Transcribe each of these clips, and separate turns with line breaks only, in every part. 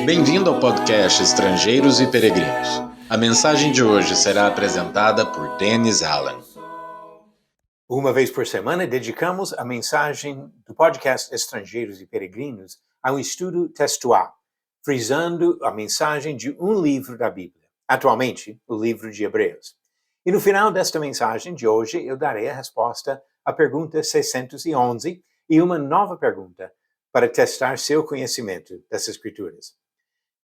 Bem-vindo ao podcast Estrangeiros e Peregrinos. A mensagem de hoje será apresentada por Dennis Allen.
Uma vez por semana, dedicamos a mensagem do podcast Estrangeiros e Peregrinos a um estudo textual, frisando a mensagem de um livro da Bíblia, atualmente o livro de Hebreus. E no final desta mensagem de hoje, eu darei a resposta à pergunta 611 e uma nova pergunta para testar seu conhecimento das Escrituras.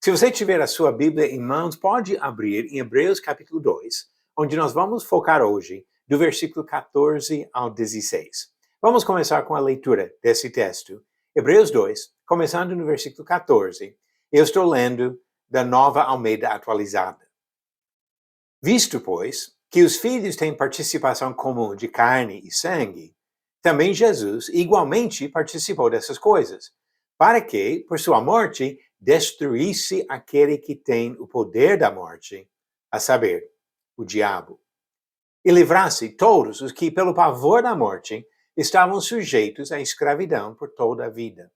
Se você tiver a sua Bíblia em mãos, pode abrir em Hebreus capítulo 2, onde nós vamos focar hoje do versículo 14 ao 16. Vamos começar com a leitura desse texto. Hebreus 2, começando no versículo 14. Eu estou lendo da Nova Almeida Atualizada. Visto, pois, que os filhos têm participação comum de carne e sangue, também Jesus igualmente participou dessas coisas, para que, por sua morte, destruísse aquele que tem o poder da morte, a saber, o diabo, e livrasse todos os que, pelo pavor da morte, estavam sujeitos à escravidão por toda a vida.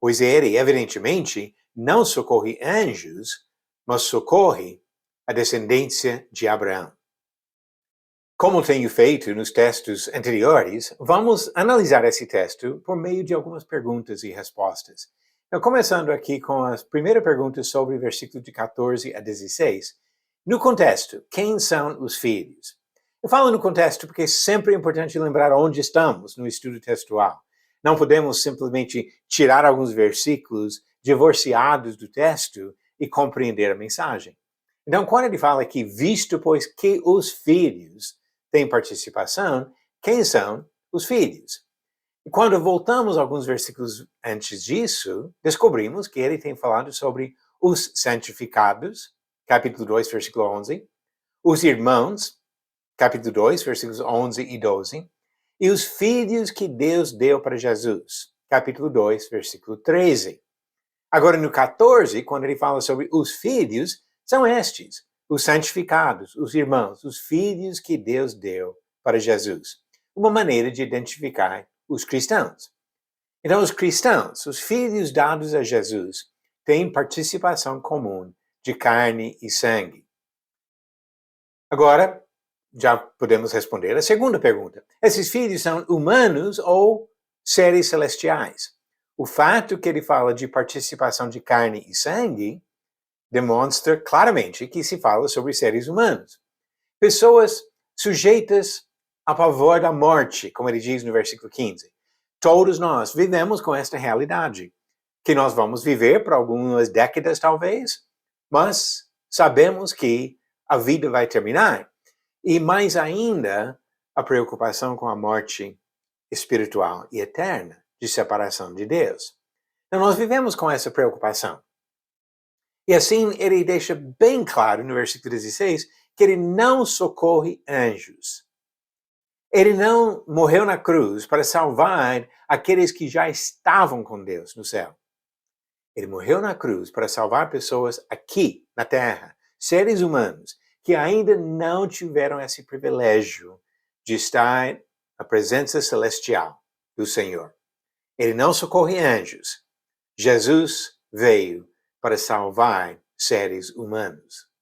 Pois ele, evidentemente, não socorre anjos, mas socorre a descendência de Abraão. Como tenho feito nos textos anteriores, vamos analisar esse texto por meio de algumas perguntas e respostas. Então, começando aqui com as primeiras perguntas sobre o versículo de 14 a 16. No contexto, quem são os filhos? Eu falo no contexto porque é sempre importante lembrar onde estamos no estudo textual. Não podemos simplesmente tirar alguns versículos divorciados do texto e compreender a mensagem. Então, quando ele fala aqui, visto pois que os filhos têm participação, quem são os filhos? E quando voltamos alguns versículos antes disso, descobrimos que ele tem falado sobre os santificados, capítulo 2, versículo 11, os irmãos, capítulo 2, versículos 11 e 12, e os filhos que Deus deu para Jesus, capítulo 2, versículo 13. Agora, no 14, quando ele fala sobre os filhos, são estes, os santificados, os irmãos, os filhos que Deus deu para Jesus. Uma maneira de identificar os cristãos. Então, os cristãos, os filhos dados a Jesus, têm participação comum de carne e sangue. Agora, já podemos responder a segunda pergunta. Esses filhos são humanos ou seres celestiais? O fato que ele fala de participação de carne e sangue demonstra claramente que se fala sobre seres humanos. Pessoas sujeitas a pavor da morte, como ele diz no versículo 15. Todos nós vivemos com esta realidade, que nós vamos viver por algumas décadas talvez, mas sabemos que a vida vai terminar. E mais ainda, a preocupação com a morte espiritual e eterna, de separação de Deus. Então nós vivemos com essa preocupação. E assim ele deixa bem claro no versículo 16 que ele não socorre anjos. Ele não morreu na cruz para salvar aqueles que já estavam com Deus no céu. Ele morreu na cruz para salvar pessoas aqui na terra, seres humanos, que ainda não tiveram esse privilégio de estar na presença celestial do Senhor. Ele não socorre anjos. Jesus veio para salvar seres humanos.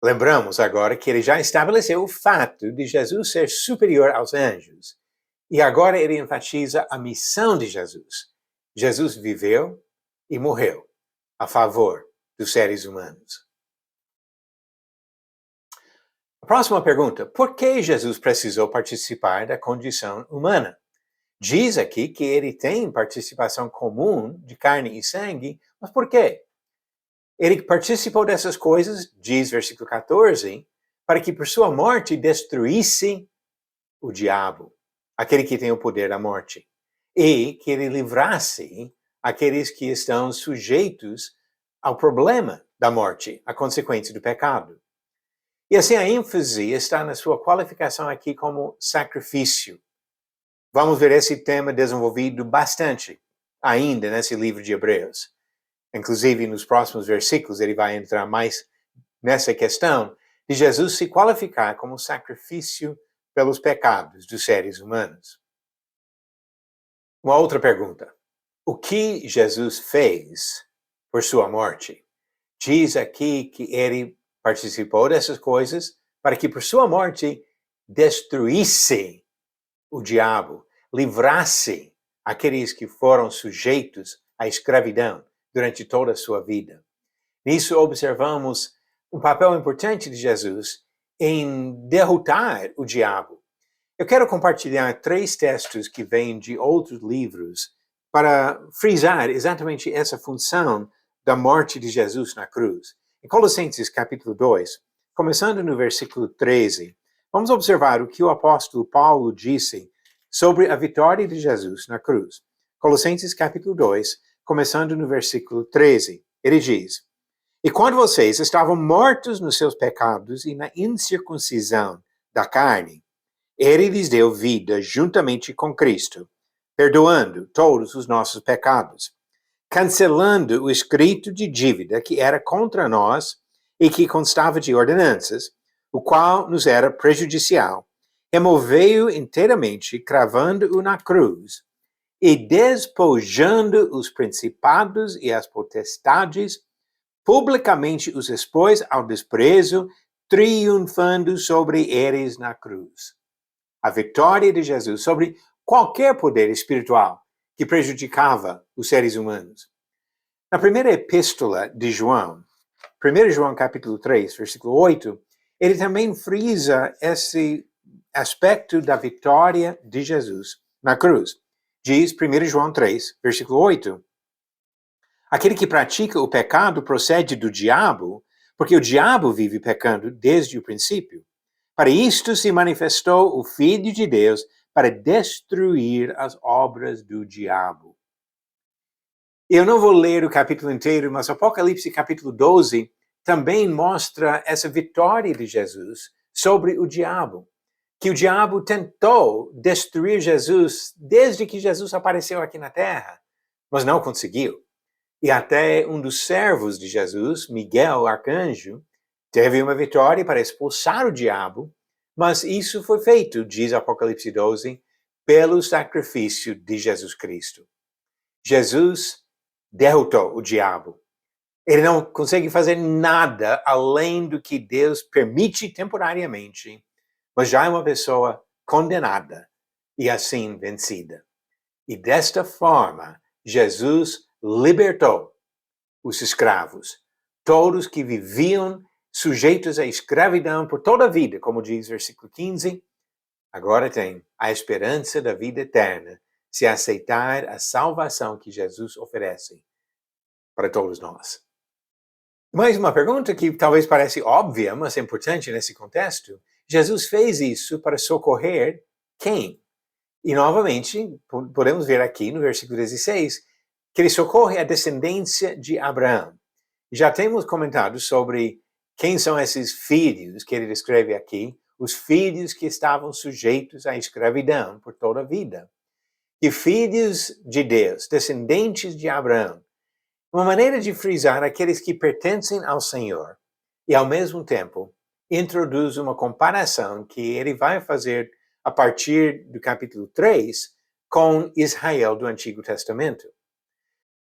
Lembramos agora que ele já estabeleceu o fato de Jesus ser superior aos anjos. E agora ele enfatiza a missão de Jesus. Jesus viveu e morreu a favor dos seres humanos. A próxima pergunta: por que Jesus precisou participar da condição humana? Diz aqui que ele tem participação comum de carne e sangue, mas por quê? Ele participou dessas coisas, diz versículo 14, para que por sua morte destruísse o diabo, aquele que tem o poder da morte, e que ele livrasse aqueles que estão sujeitos ao problema da morte, a consequência do pecado. E assim a ênfase está na sua qualificação aqui como sacrifício. Vamos ver esse tema desenvolvido bastante ainda nesse livro de Hebreus. Inclusive, nos próximos versículos, ele vai entrar mais nessa questão de Jesus se qualificar como sacrifício pelos pecados dos seres humanos. Uma outra pergunta: o que Jesus fez por sua morte. Diz aqui que ele participou dessas coisas para que por sua morte destruísse o diabo, livrasse aqueles que foram sujeitos à escravidão durante toda a sua vida. Nisso observamos um papel importante de Jesus em derrotar o diabo. Eu quero compartilhar 3 textos que vêm de outros livros para frisar exatamente essa função da morte de Jesus na cruz. Em Colossenses capítulo 2, começando no versículo 13, vamos observar o que o apóstolo Paulo disse sobre a vitória de Jesus na cruz. Colossenses capítulo 2, começando no versículo 13, ele diz: E quando vocês estavam mortos nos seus pecados e na incircuncisão da carne, ele lhes deu vida juntamente com Cristo, perdoando todos os nossos pecados, cancelando o escrito de dívida que era contra nós e que constava de ordenanças, o qual nos era prejudicial, removeu-o inteiramente, cravando-o na cruz, e despojando os principados e as potestades, publicamente os expôs ao desprezo, triunfando sobre eles na cruz. A vitória de Jesus sobre qualquer poder espiritual que prejudicava os seres humanos. Na primeira epístola de João, 1 João capítulo 3, versículo 8, ele também frisa esse aspecto da vitória de Jesus na cruz. Diz 1 João 3, versículo 8, aquele que pratica o pecado procede do diabo, porque o diabo vive pecando desde o princípio. Para isto se manifestou o Filho de Deus, para destruir as obras do diabo. Eu não vou ler o capítulo inteiro, mas Apocalipse capítulo 12 também mostra essa vitória de Jesus sobre o diabo. Que o diabo tentou destruir Jesus desde que Jesus apareceu aqui na terra, mas não conseguiu. E até um dos servos de Jesus, Miguel, arcanjo, teve uma vitória para expulsar o diabo, mas isso foi feito, diz Apocalipse 12, pelo sacrifício de Jesus Cristo. Jesus derrotou o diabo. Ele não consegue fazer nada além do que Deus permite temporariamente, mas já é uma pessoa condenada e assim vencida. E desta forma, Jesus libertou os escravos, todos que viviam sujeitos à escravidão por toda a vida, como diz o versículo 15, agora tem a esperança da vida eterna, se aceitar a salvação que Jesus oferece para todos nós. Mais uma pergunta que talvez pareça óbvia, mas é importante nesse contexto. Jesus fez isso para socorrer quem? E novamente, podemos ver aqui no versículo 16, que ele socorre a descendência de Abraão. Já temos comentado sobre quem são esses filhos que ele descreve aqui, os filhos que estavam sujeitos à escravidão por toda a vida. E filhos de Deus, descendentes de Abraão. Uma maneira de frisar aqueles que pertencem ao Senhor e, ao mesmo tempo, introduz uma comparação que ele vai fazer a partir do capítulo 3 com Israel do Antigo Testamento.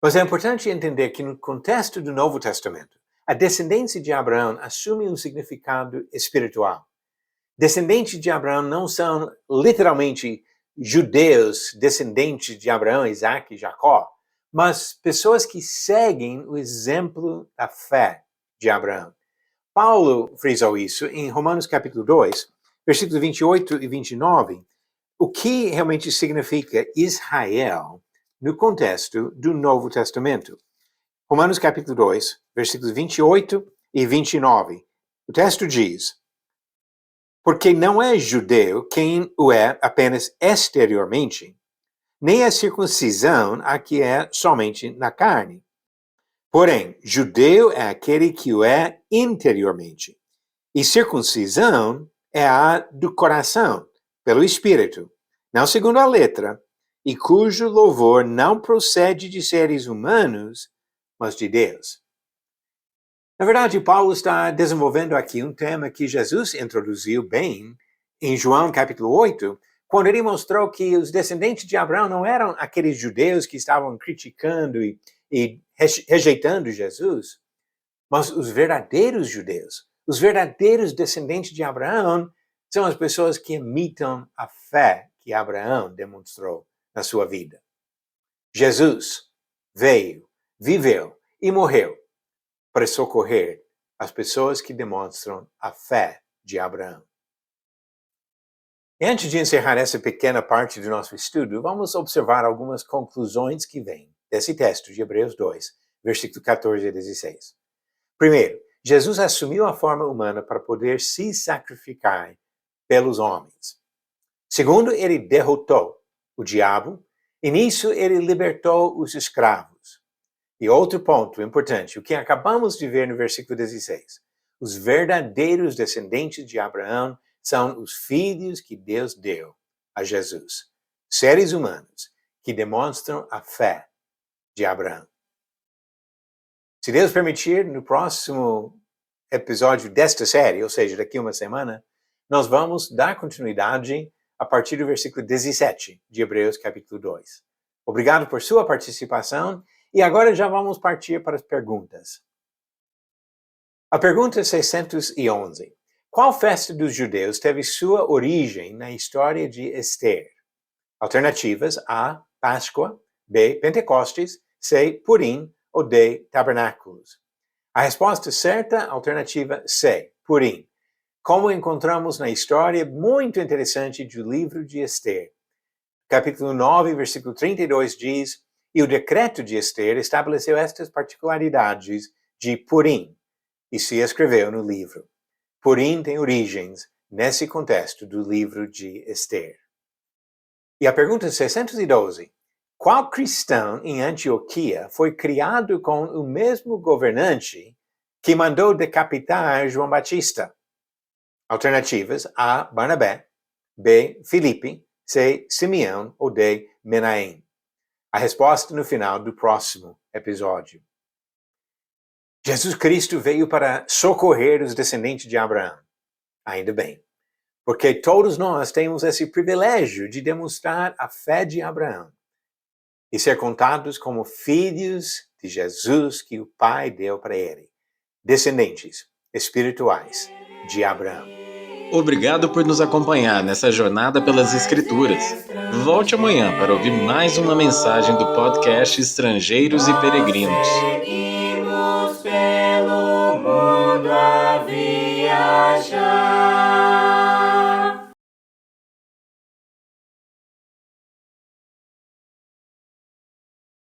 Mas é importante entender que no contexto do Novo Testamento, a descendência de Abraão assume um significado espiritual. Descendentes de Abraão não são literalmente judeus descendentes de Abraão, Isaac e Jacó, mas pessoas que seguem o exemplo da fé de Abraão. Paulo frisou isso em Romanos capítulo 2, versículos 28 e 29, o que realmente significa Israel no contexto do Novo Testamento. Romanos capítulo 2, versículos 28 e 29. O texto diz: porque não é judeu quem o é apenas exteriormente, nem a circuncisão a que é somente na carne. Porém, judeu é aquele que o é interiormente, e circuncisão é a do coração, pelo Espírito, não segundo a letra, e cujo louvor não procede de seres humanos, mas de Deus. Na verdade, Paulo está desenvolvendo aqui um tema que Jesus introduziu bem em João capítulo 8, quando ele mostrou que os descendentes de Abraão não eram aqueles judeus que estavam criticando e e rejeitando Jesus, mas os verdadeiros judeus, os verdadeiros descendentes de Abraão, são as pessoas que imitam a fé que Abraão demonstrou na sua vida. Jesus veio, viveu e morreu para socorrer as pessoas que demonstram a fé de Abraão. E antes de encerrar essa pequena parte do nosso estudo, vamos observar algumas conclusões que vêm desse texto de Hebreus 2, versículo 14 a 16. Primeiro, Jesus assumiu a forma humana para poder se sacrificar pelos homens. Segundo, ele derrotou o diabo e nisso ele libertou os escravos. E outro ponto importante, o que acabamos de ver no versículo 16. Os verdadeiros descendentes de Abraão são os filhos que Deus deu a Jesus. Seres humanos que demonstram a fé de Abraão. Se Deus permitir, no próximo episódio desta série, ou seja, daqui a uma semana, nós vamos dar continuidade a partir do versículo 17 de Hebreus capítulo 2. Obrigado por sua participação e agora já vamos partir para as perguntas. A pergunta 611. Qual festa dos judeus teve sua origem na história de Esther? Alternativas A. Páscoa, B. Pentecostes, C. Purim ou D. Tabernáculos. A resposta certa, alternativa C. Purim. Como encontramos na história muito interessante do livro de Esther. Capítulo 9, versículo 32 diz: E o decreto de Esther estabeleceu estas particularidades de Purim e se escreveu no livro. Purim tem origens nesse contexto do livro de Esther. E a pergunta 612. Qual cristão em Antioquia foi criado com o mesmo governante que mandou decapitar João Batista? Alternativas A. Barnabé, B. Filipe, C. Simeão ou D. Menahem. A resposta no final do próximo episódio. Jesus Cristo veio para socorrer os descendentes de Abraão. Ainda bem, porque todos nós temos esse privilégio de demonstrar a fé de Abraão e ser contados como filhos de Jesus que o Pai deu para ele, descendentes espirituais de Abraão.
Obrigado por nos acompanhar nessa jornada pelas Escrituras. Volte amanhã para ouvir mais uma mensagem do podcast Estrangeiros e Peregrinos.
Seguimos pelo mundo a viajar.